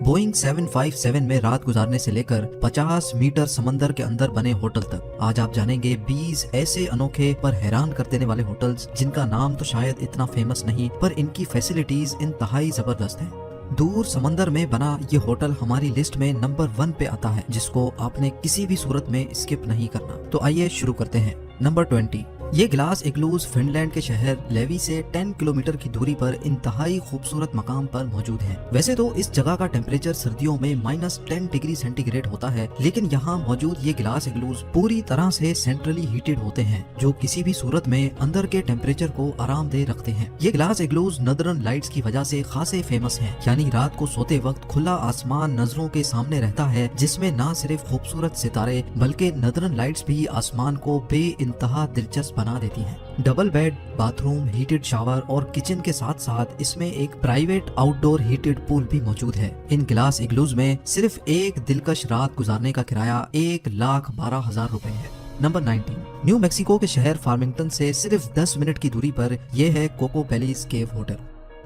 Boeing 757 में रात गुजारने से लेकर 50 मीटर समंदर के अंदर बने होटल तक, आज आप जानेंगे 20 ऐसे अनोखे पर हैरान कर देने वाले होटल्स जिनका नाम तो शायद इतना फेमस नहीं, पर इनकी फैसिलिटीज इंतहाई जबरदस्त हैं। दूर समंदर में बना ये होटल हमारी लिस्ट में नंबर 1 पे आता है, जिसको आपने किसी भी सूरत में स्किप नहीं करना। तो आइए शुरू करते हैं। नंबर 20, ये ग्लास इग्लूज फिनलैंड के शहर लेवी से 10 किलोमीटर की दूरी पर इंतहाई खूबसूरत मकाम पर मौजूद है। वैसे तो इस जगह का टेम्परेचर सर्दियों में -10 डिग्री सेंटीग्रेड होता है, लेकिन यहाँ मौजूद ये ग्लास इग्लूज पूरी तरह से सेंट्रली हीटेड होते हैं, जो किसी भी सूरत में अंदर के टेम्परेचर को आरामदेह रखते हैं। ये ग्लास इग्लूज नदरन लाइट्स की वजह से खासे फेमस हैं, यानी रात को सोते वक्त खुला आसमान नजरों के सामने रहता है, जिसमें न सिर्फ खूबसूरत सितारे बल्कि नदरन लाइट्स भी आसमान को बेइंतहा दिलचस्प बना देती हैं। Double bed, bathroom, heated shower और किचन के साथ साथ इसमें एक प्राइवेट आउटडोर हीटेड पूल भी मौजूद है। इन ग्लास इग्लूज में सिर्फ एक दिलकश रात गुजारने का किराया 1,12,000 रुपए है। नंबर 19, न्यू मैक्सिको के शहर फार्मिंगटन से सिर्फ 10 मिनट की दूरी पर यह है कोको पैलेस केव होटल।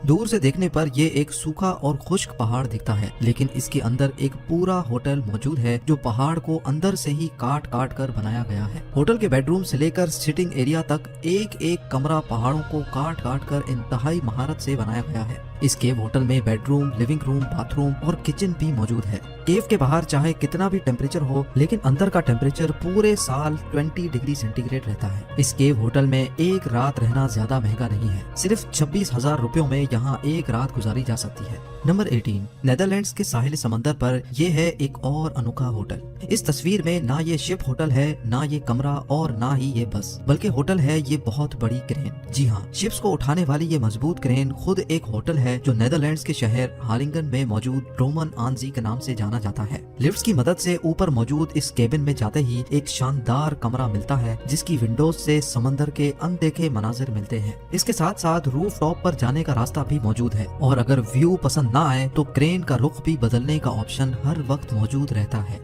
दूर से देखने पर ये एक सूखा और खुश्क पहाड़ दिखता है, लेकिन इसके अंदर एक पूरा होटल मौजूद है जो पहाड़ को अंदर से ही काट काट कर बनाया गया है। होटल के बेडरूम से लेकर सिटिंग एरिया तक एक एक कमरा पहाड़ों को काट काट कर इंतहाई महारत से बनाया गया है। इस केव होटल में बेडरूम, लिविंग रूम, बाथरूम और किचन भी मौजूद है। केव के बाहर चाहे कितना भी टेम्परेचर हो, लेकिन अंदर का टेम्परेचर पूरे साल 20 डिग्री सेंटीग्रेड रहता है। इस केव होटल में एक रात रहना ज्यादा महंगा नहीं है, सिर्फ 26,000 रुपयों में यहाँ एक रात गुजारी जा सकती है। नंबर 18, नेदरलैंड्स के साहिल समंदर पर यह है एक और अनोखा होटल। इस तस्वीर में ना ये शिप होटल है, ना ये कमरा और ना ही ये बस, बल्कि होटल है ये बहुत बड़ी क्रेन। जी हाँ, शिप्स को उठाने वाली ये मजबूत क्रेन खुद एक होटल है जो नेदरलैंड्स के शहर हालिंगन में मौजूद रोमन आंजी के नाम से जाना जाता है। लिफ्ट्स की मदद से ऊपर मौजूद इस केबिन में जाते ही एक शानदार कमरा मिलता है, जिसकी विंडोज से समंदर के अनदेखे मनाजिर मिलते हैं। इसके साथ साथ रूफ टॉप पर जाने का रास्ता भी मौजूद है, और अगर व्यू पसंद ना आए तो क्रेन का रुख भी बदलने का ऑप्शन हर वक्त मौजूद रहता है।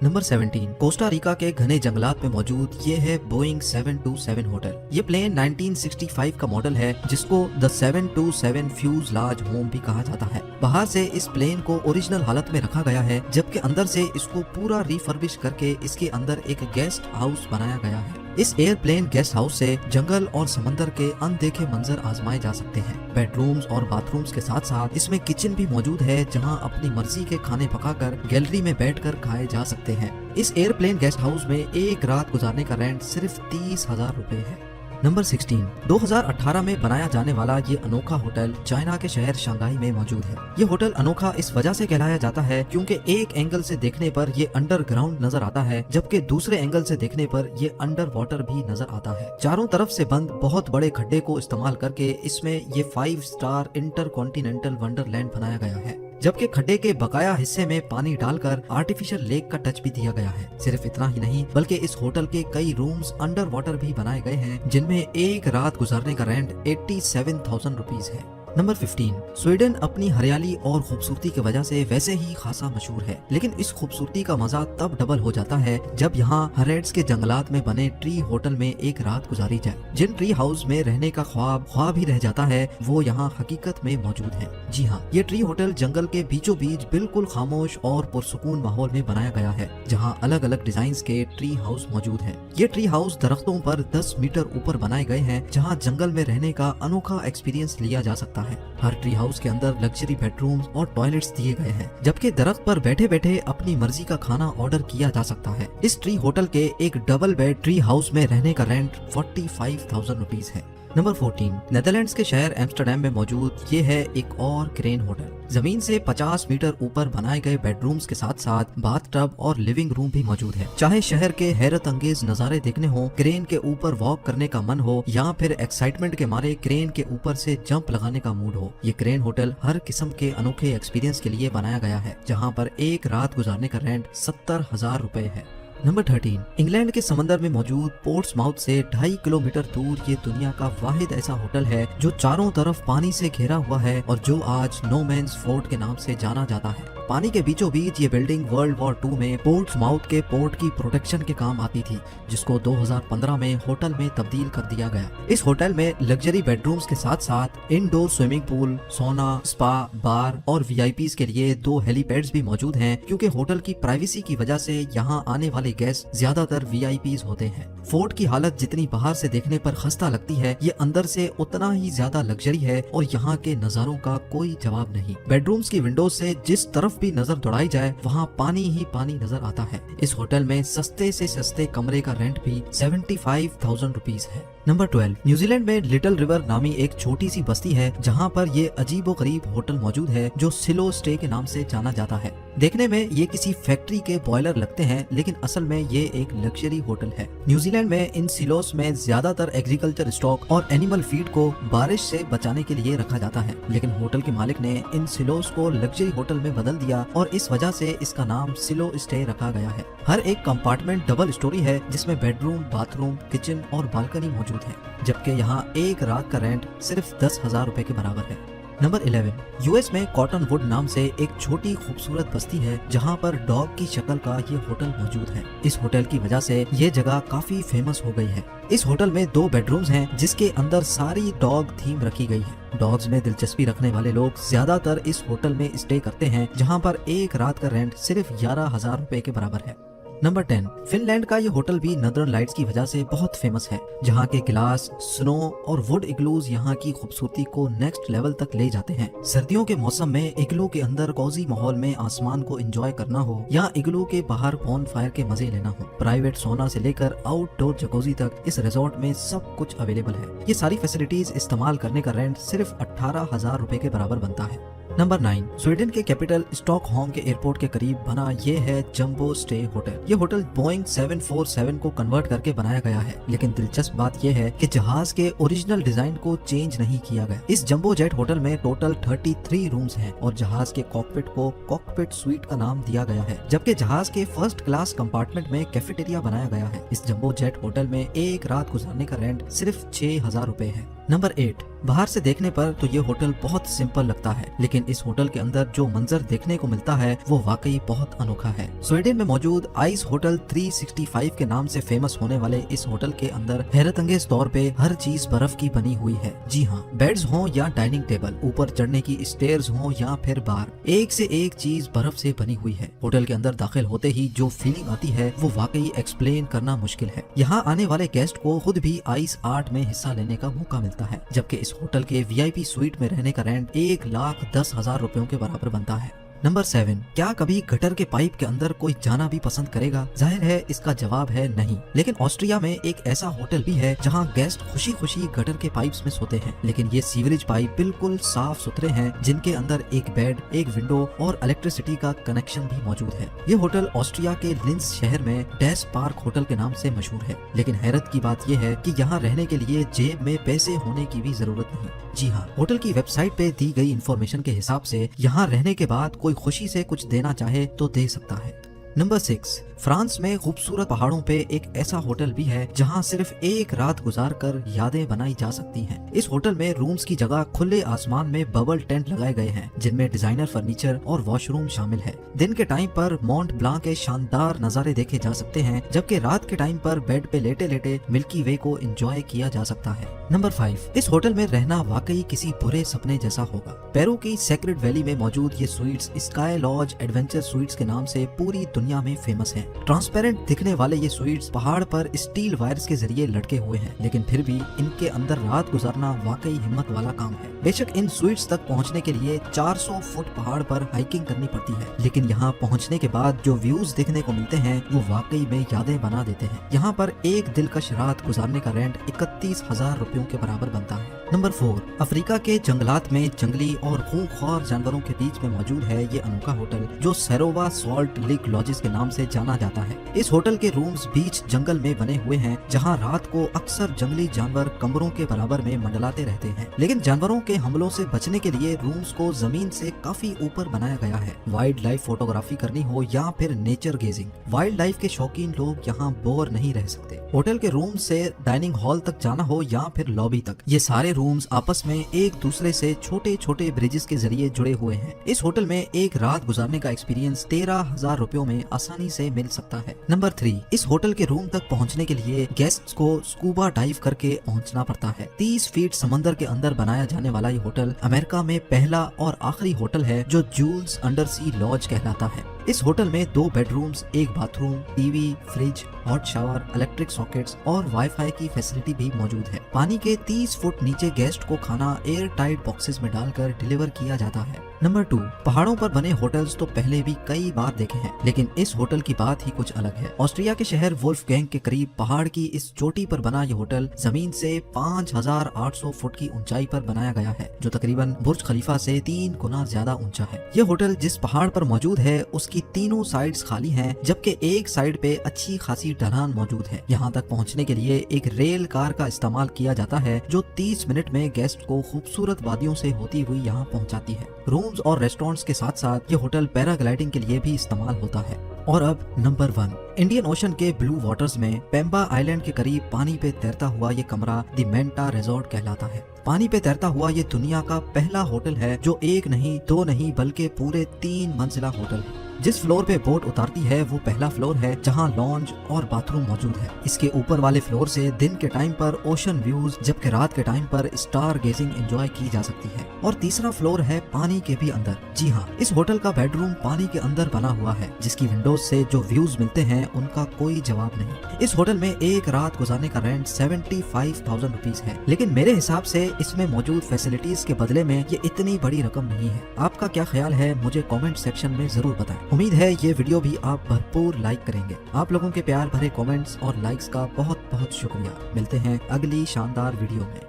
नंबर 17, कोस्टा रिका के घने जंगलात में मौजूद ये है बोइंग 727 होटल। ये प्लेन 1965 का मॉडल है, जिसको द 727 फ्यूजलाज होम भी कहा जाता है। बाहर से इस प्लेन को ओरिजिनल हालत में रखा गया है, जबकि अंदर से इसको पूरा रिफर्बिश करके इसके अंदर एक गेस्ट हाउस बनाया गया है। इस एयरप्लेन गेस्ट हाउस से जंगल और समंदर के अनदेखे मंजर आजमाए जा सकते हैं। बेडरूम्स और बाथरूम्स के साथ साथ इसमें किचन भी मौजूद है, जहां अपनी मर्जी के खाने पकाकर गैलरी में बैठकर खाए जा सकते हैं। इस एयरप्लेन गेस्ट हाउस में एक रात गुजारने का रेंट सिर्फ 30,000 रुपए है। नंबर 16, 2018 में बनाया जाने वाला ये अनोखा होटल चाइना के शहर शंघाई में मौजूद है। ये होटल अनोखा इस वजह से कहलाया जाता है क्योंकि एक एंगल से देखने पर ये अंडरग्राउंड नजर आता है, जबकि दूसरे एंगल से देखने पर ये अंडर वाटर भी नजर आता है। चारों तरफ से बंद बहुत बड़े खड्डे को इस्तेमाल करके इसमें ये 5 स्टार इंटरकॉन्टिनेंटल वंडरलैंड बनाया गया है, जबकि खड्डे के बकाया हिस्से में पानी डालकर आर्टिफिशियल लेक का टच भी दिया गया है। सिर्फ इतना ही नहीं, बल्कि इस होटल के कई रूम्स अंडर वाटर भी बनाए गए हैं, जिनमें एक रात गुजारने का रेंट 87,000 रुपीज है। नंबर 15, स्वीडन अपनी हरियाली और खूबसूरती की वजह से वैसे ही खासा मशहूर है, लेकिन इस खूबसूरती का मजा तब डबल हो जाता है जब यहाँ हरेड्स के जंगलात में बने ट्री होटल में एक रात गुजारी जाए। जिन ट्री हाउस में रहने का ख्वाब ही रह जाता है, वो यहाँ हकीकत में मौजूद है। जी हाँ, ये ट्री होटल जंगल के बीचों बीच बिल्कुल खामोश और पुरसुकून माहौल में बनाया गया है, जहाँ अलग अलग डिजाइन के ट्री हाउस मौजूद है। ये ट्री हाउस दरख्तों पर 10 मीटर ऊपर बनाए गए हैं, जहाँ जंगल में रहने का अनोखा एक्सपीरियंस लिया जा सकता है। हर ट्री हाउस के अंदर लग्जरी बेडरूम्स और टॉयलेट्स दिए गए हैं, जबकि दरख्त पर बैठे बैठे अपनी मर्जी का खाना ऑर्डर किया जा सकता है। इस ट्री होटल के एक डबल बेड ट्री हाउस में रहने का रेंट 45,000 रुपीज है। नंबर 14, नेदरलैंड्स के शहर एम्स्टर्डम में मौजूद ये है एक और क्रेन होटल। जमीन से 50 मीटर ऊपर बनाए गए बेडरूम्स के साथ साथ बाथटब और लिविंग रूम भी मौजूद है। चाहे शहर के हैरत अंगेज नजारे देखने हो, क्रेन के ऊपर वॉक करने का मन हो, या फिर एक्साइटमेंट के मारे क्रेन के ऊपर से जंप लगाने का मूड हो, ये क्रेन होटल हर किस्म के अनोखे एक्सपीरियंस के लिए बनाया गया है, जहाँ पर एक रात गुजारने का रेंट 70,000 रुपए है। नंबर 13, इंग्लैंड के समंदर में मौजूद पोर्ट्समाउथ से 2.5 किलोमीटर दूर ये दुनिया का वाहिद ऐसा होटल है जो चारों तरफ पानी से घिरा हुआ है और जो आज नो मैन्स फोर्ट के नाम से जाना जाता है। पानी के बीचों बीच ये बिल्डिंग वर्ल्ड वॉर 2 में पोर्ट्समाउथ के पोर्ट की प्रोटेक्शन के काम आती थी, जिसको 2015 में होटल में तब्दील कर दिया गया। इस होटल में लग्जरी बेडरूम्स के साथ साथ इंडोर स्विमिंग पूल, सोना, स्पा, बार और वीआईपीज के लिए 2 हेलीपैड्स भी मौजूद हैं, क्योंकि होटल की प्राइवेसी की वजह से यहाँ आने वाले गेस्ट ज्यादातर वीआईपीज होते हैं। फोर्ट की हालत जितनी बाहर से देखने पर खस्ता लगती है, ये अंदर से उतना ही ज्यादा लग्जरी है और यहाँ के नजारों का कोई जवाब नहीं। बेडरूम्स की विंडोज से जिस तरफ भी नजर दौड़ाई जाए वहाँ पानी ही पानी नजर आता है। इस होटल में सस्ते से सस्ते कमरे का रेंट भी 75,000 रुपीज है। नंबर 12, न्यूजीलैंड में लिटिल रिवर नामी एक छोटी सी बस्ती है जहाँ पर ये अजीबोगरीब होटल मौजूद है जो सिलो स्टे के नाम से जाना जाता है। देखने में ये किसी फैक्ट्री के बॉयलर लगते हैं, लेकिन असल में ये एक लग्जरी होटल है। न्यूजीलैंड में इन सिलोस में ज्यादातर एग्रीकल्चर स्टॉक और एनिमल फीड को बारिश से बचाने के लिए रखा जाता है, लेकिन होटल के मालिक ने इन सिलोस को लग्जरी होटल में बदल दिया और इस वजह से इसका नाम सिलो स्टे रखा गया है। हर एक कंपार्टमेंट डबल स्टोरी है जिसमें बेडरूम, बाथरूम, किचन और बालकनी मौजूद है, जबकि यहाँ एक रात का रेंट सिर्फ 10,000 रुपए के बराबर है। नंबर 11, यूएस में कॉटनवुड नाम से एक छोटी खूबसूरत बस्ती है जहाँ पर डॉग की शक्ल का ये होटल मौजूद है। इस होटल की वजह से ये जगह काफी फेमस हो गई है। इस होटल में 2 बेडरूम्स हैं जिसके अंदर सारी डॉग थीम रखी गई है। डॉग्स में दिलचस्पी रखने वाले लोग ज्यादातर इस होटल में स्टे करते हैं, जहाँ पर एक रात का रेंट सिर्फ 11,000 रुपए के बराबर है। नंबर 10, फिनलैंड का ये होटल भी नदर्न लाइट्स की वजह से बहुत फेमस है। जहाँ के गिलास, स्नो और वुड इग्लूज यहाँ की खूबसूरती को नेक्स्ट लेवल तक ले जाते हैं। सर्दियों के मौसम में इग्लू के अंदर कोजी माहौल में आसमान को एंजॉय करना हो या इग्लू के बाहर बॉन फायर के मजे लेना हो, प्राइवेट सोना से लेकर आउटडोर जकोजी तक इस रिजॉर्ट में सब कुछ अवेलेबल है। ये सारी फैसिलिटीज इस्तेमाल करने का रेंट सिर्फ 18,000 रुपए के बराबर बनता है। नंबर 9, स्वीडन के कैपिटल स्टॉकहोम के एयरपोर्ट के करीब बना ये है जंबो स्टे होटल। ये होटल बोइंग 747 को कन्वर्ट करके बनाया गया है, लेकिन दिलचस्प बात यह है कि जहाज के ओरिजिनल डिजाइन को चेंज नहीं किया गया। इस जंबो जेट होटल में टोटल 33 रूम्स हैं और जहाज के कॉकपिट को कॉकपिट स्वीट का नाम दिया गया है, जबकि जहाज के फर्स्ट क्लास कंपार्टमेंट में कैफेटेरिया बनाया गया है। इस जंबो जेट होटल में एक रात गुजारने का रेंट सिर्फ 6,000 रुपए है। नंबर 8, बाहर से देखने पर तो ये होटल बहुत सिंपल लगता है, लेकिन इस होटल के अंदर जो मंजर देखने को मिलता है वो वाकई बहुत अनोखा है। स्वीडन में मौजूद आइस होटल 365 के नाम से फेमस होने वाले इस होटल के अंदर हैरत अंगेज तौर पे हर चीज बर्फ की बनी हुई है। जी हाँ, बेड्स हो या डाइनिंग टेबल, ऊपर चढ़ने की स्टेयर्स हो या फिर बार, एक से एक चीज बर्फ से बनी हुई है। होटल के अंदर दाखिल होते ही जो फीलिंग आती है वो वाकई एक्सप्लेन करना मुश्किल है। यहाँ आने वाले गेस्ट को खुद भी आइस आर्ट में हिस्सा लेने का मौका मिलता है, जबकि इस होटल के वीआईपी स्वीट में रहने का रेंट 1,10,000 रुपयों के बराबर बनता है। नंबर 7, क्या कभी गटर के पाइप के अंदर कोई जाना भी पसंद करेगा? जाहिर है इसका जवाब है नहीं, लेकिन ऑस्ट्रिया में एक ऐसा होटल भी है जहां गेस्ट खुशी खुशी गटर के पाइप्स में सोते हैं, लेकिन ये सीवरेज पाइप बिल्कुल साफ सुथरे हैं, जिनके अंदर एक बेड, एक विंडो और इलेक्ट्रिसिटी का कनेक्शन भी मौजूद है। ये होटल ऑस्ट्रिया के लिंस शहर में डैश पार्क होटल के नाम से मशहूर है, लेकिन हैरत की बात यह है कि यहाँ रहने के लिए जेब में पैसे होने की भी जरूरत नहीं। जी हाँ, होटल की वेबसाइट पे दी गई इंफॉर्मेशन के हिसाब से यहाँ रहने के बाद कोई खुशी से कुछ देना चाहे तो दे सकता है। नंबर 6, फ्रांस में खूबसूरत पहाड़ों पे एक ऐसा होटल भी है जहां सिर्फ एक रात गुजारकर यादें बनाई जा सकती हैं। इस होटल में रूम्स की जगह खुले आसमान में बबल टेंट लगाए गए हैं, जिनमें डिजाइनर फर्नीचर और वॉशरूम शामिल है। दिन के टाइम पर मोंट ब्लांक के शानदार नजारे देखे जा सकते हैं, जबकि रात के टाइम पर बेड पे लेटे लेटे मिल्की वे को एंजॉय किया जा सकता है। नंबर 5, इस होटल में रहना वाकई किसी बुरे सपने जैसा होगा। पेरू की सेक्रेड वैली में मौजूद ये suites sky lodge adventure suites के नाम से पूरी दुनिया में फेमस है। ट्रांसपेरेंट दिखने वाले ये स्वीट्स पहाड़ पर स्टील वायर्स के जरिए लटके हुए हैं, लेकिन फिर भी इनके अंदर रात गुजारना वाकई हिम्मत वाला काम है। बेशक इन स्वीट्स तक पहुंचने के लिए 400 फुट पहाड़ पर हाइकिंग करनी पड़ती है, लेकिन यहाँ पहुंचने के बाद जो व्यूज देखने को मिलते हैं वो वाकई में यादें बना देते हैं। यहाँ पर एक दिलकश रात गुजारने का रेंट 31,000 रुपयों के बराबर बनता है। नंबर 4, अफ्रीका के जंगलात में जंगली और खूंखार जानवरों के बीच में मौजूद है ये अनोखा होटल जो सैरोवा सॉल्ट लेक लॉज लॉजेस के नाम से जाना जाता है। इस होटल के रूम्स बीच जंगल में बने हुए हैं, जहां रात को अक्सर जंगली जानवर कमरों के बराबर में मंडलाते रहते हैं। लेकिन जानवरों के हमलों से बचने के लिए रूम्स को जमीन से काफी ऊपर बनाया गया है। वाइल्ड लाइफ फोटोग्राफी करनी हो या फिर नेचर गेजिंग, वाइल्ड लाइफ के शौकीन लोग यहाँ बोर नहीं रह सकते। होटल के रूम से डाइनिंग हॉल तक जाना हो या फिर लॉबी तक, ये सारे रूम्स आपस में एक दूसरे से छोटे छोटे ब्रिजेस के जरिए जुड़े हुए हैं। इस होटल में एक रात गुजारने का एक्सपीरियंस 13,000 रुपयों में आसानी से मिल सकता है। नंबर 3, इस होटल के रूम तक पहुंचने के लिए गेस्ट्स को स्कूबा डाइव करके पहुंचना पड़ता है। 30 फीट समंदर के अंदर बनाया जाने वाला ये होटल अमेरिका में पहला और आखिरी होटल है जो जूल्स अंडर सी लॉज कहलाता है। इस होटल में 2 bedrooms, 1 bathroom, TV, fridge, hot shower, electric sockets और वाईफाई की फैसिलिटी भी मौजूद है। पानी के 30 फुट नीचे गेस्ट को खाना एयर टाइट बॉक्सेस में डालकर डिलीवर किया जाता है। नंबर 2, पहाड़ों पर बने होटल्स तो पहले भी कई बार देखे हैं, लेकिन इस होटल की बात ही कुछ अलग है। ऑस्ट्रिया के शहर वुल्फगैंग के करीब पहाड़ की इस चोटी पर बना ये होटल जमीन से 5,800 फुट की ऊंचाई पर बनाया गया है, जो तकरीबन बुर्ज खलीफा से 3 गुना ज्यादा ऊंचा है। यह होटल जिस पहाड़ पर मौजूद है उसकी तीनों साइड्स खाली हैं, जबकि एक साइड पे अच्छी खासी ढलान मौजूद है। यहाँ तक पहुँचने के लिए एक रेल कार का इस्तेमाल किया जाता है, जो 30 मिनट में गेस्ट को खूबसूरत वादियों से होती हुई यहाँ पहुँचाती है। रूम्स और रेस्टोरेंट्स के साथ साथ ये होटल पैराग्लाइडिंग के लिए भी इस्तेमाल होता है। और अब नंबर 1, इंडियन ओशन के ब्लू वाटर्स में पेम्बा आइलैंड के करीब पानी पे तैरता हुआ ये कमरा द मेंटा रिजॉर्ट कहलाता है। पानी पे तैरता हुआ ये दुनिया का पहला होटल है जो 1 नहीं 2 नहीं बल्कि पूरे 3 मंजिला होटल है। जिस फ्लोर पे बोट उतारती है वो पहला फ्लोर है, जहां लॉन्ज और बाथरूम मौजूद है। इसके ऊपर वाले फ्लोर से दिन के टाइम पर ओशन व्यूज, जबकि रात के टाइम पर स्टार गेजिंग एंजॉय की जा सकती है। और तीसरा फ्लोर है पानी के भी अंदर। जी हाँ, इस होटल का बेडरूम पानी के अंदर बना हुआ है, जिसकी विंडोज से जो व्यूज मिलते हैं उनका कोई जवाब नहीं। इस होटल में एक रात गुजारने का रेंट 75,000 रुपीज है, लेकिन मेरे हिसाब से इसमें मौजूद फैसिलिटीज के बदले में ये इतनी बड़ी रकम नहीं है। आपका क्या ख्याल है, मुझे कमेंट सेक्शन में जरूर बताएं। उम्मीद है ये वीडियो भी आप भरपूर लाइक करेंगे। आप लोगों के प्यार भरे कमेंट्स और लाइक्स का बहुत बहुत शुक्रिया। मिलते हैं अगली शानदार वीडियो में।